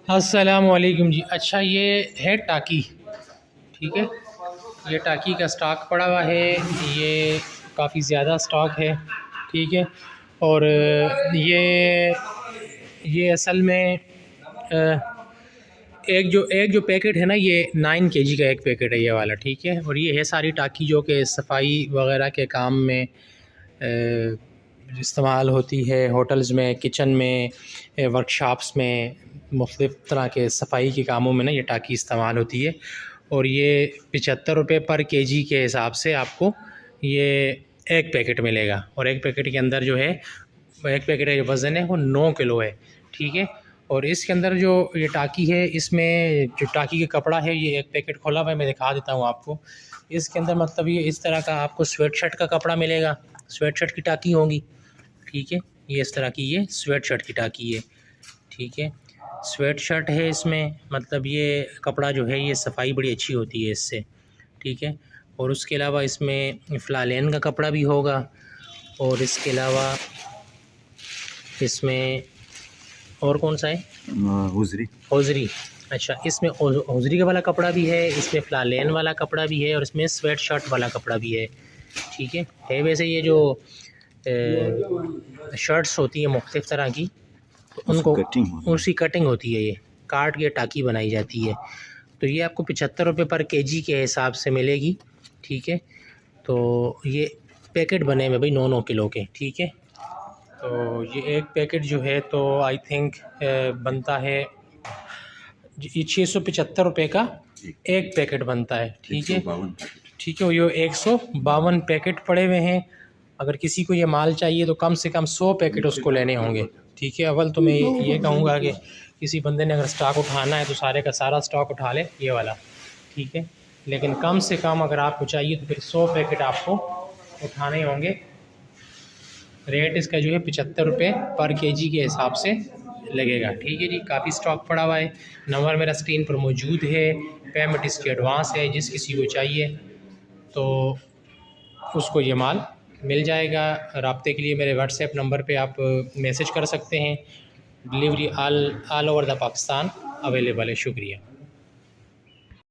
अस्सलामुअलैकुम जी। अच्छा, ये है टाकी, ठीक है। ये टाकी का स्टॉक पड़ा हुआ है, ये काफ़ी ज़्यादा स्टॉक है, ठीक है। और ये असल में एक जो पैकेट है ना, ये 9 केजी का एक पैकेट है ये वाला, ठीक है। और ये है सारी टाकी जो कि सफाई वगैरह के काम में इस्तेमाल होती है, होटल्स में, किचन में, वर्कशॉप्स में, मुख्तलिफ़ तरह के सफाई के कामों में ना ये टाकी इस्तेमाल होती है। और ये 75 रुपये पर केजी के हिसाब से आपको ये एक पैकेट मिलेगा। और एक पैकेट के अंदर जो है, एक पैकेट का जो वज़न है वो 9 किलो है, ठीक है। और इसके अंदर जो ये टाकी है, इसमें जो टाकी का कपड़ा है, ये एक पैकेट खोला हुआ है, मैं दिखा देता हूँ आपको। इसके अंदर मतलब ये इस तरह का आपको स्वेट शर्ट का कपड़ा मिलेगा, स्वेट शर्ट की टाकी होगी, ठीक है। ये इस तरह की ये स्वेट शर्ट की टाकी है, ठीक है। स्वेट शर्ट है इसमें, मतलब ये कपड़ा जो है ये सफाई बड़ी अच्छी होती है इससे, ठीक है। और उसके अलावा इसमें फ्लालेन का कपड़ा भी होगा। और इसके अलावा इसमें और कौन सा है, होजरी। अच्छा, इसमें होजरी का वाला कपड़ा भी है, इसमें फ्लालेन वाला कपड़ा भी है, और इसमें स्वेट शर्ट वाला कपड़ा भी है, ठीक है। वैसे ये जो शर्ट्स होती है मुख्तलिफ़ तरह की, तो उनको उसकी कटिंग होती है, ये काट के टाकी बनाई जाती है। तो ये आपको 75 रुपये पर केजी के हिसाब से मिलेगी, ठीक है। तो ये पैकेट बने हुए भाई 9-9 किलो के, ठीक है। तो ये एक पैकेट जो है तो आई थिंक बनता है, ये 675 रुपये का एक पैकेट बनता है, ठीक है, ठीक है। ये 152 पैकेट पड़े हुए हैं। अगर किसी को ये माल चाहिए तो कम से कम 100 पैकेट उसको लेने होंगे, ठीक है। अव्वल तो मैं ये कहूँगा कि किसी बंदे ने अगर स्टॉक उठाना है तो सारे का सारा स्टॉक उठा ले ये वाला, ठीक है। लेकिन कम से कम अगर आपको चाहिए तो फिर 100 पैकेट आपको उठाने होंगे। रेट इसका जो है 75 रुपये पर केजी के हिसाब से लगेगा, ठीक है जी। काफ़ी स्टॉक पड़ा हुआ है, नंबर मेरा स्क्रीन पर मौजूद है, पेमेंट इसकी एडवांस है। जिस किसी को चाहिए तो उसको ये माल मिल जाएगा। राब्ते के लिए मेरे व्हाट्सएप नंबर पे आप मैसेज कर सकते हैं। Delivery all over the Pakistan available है। शुक्रिया।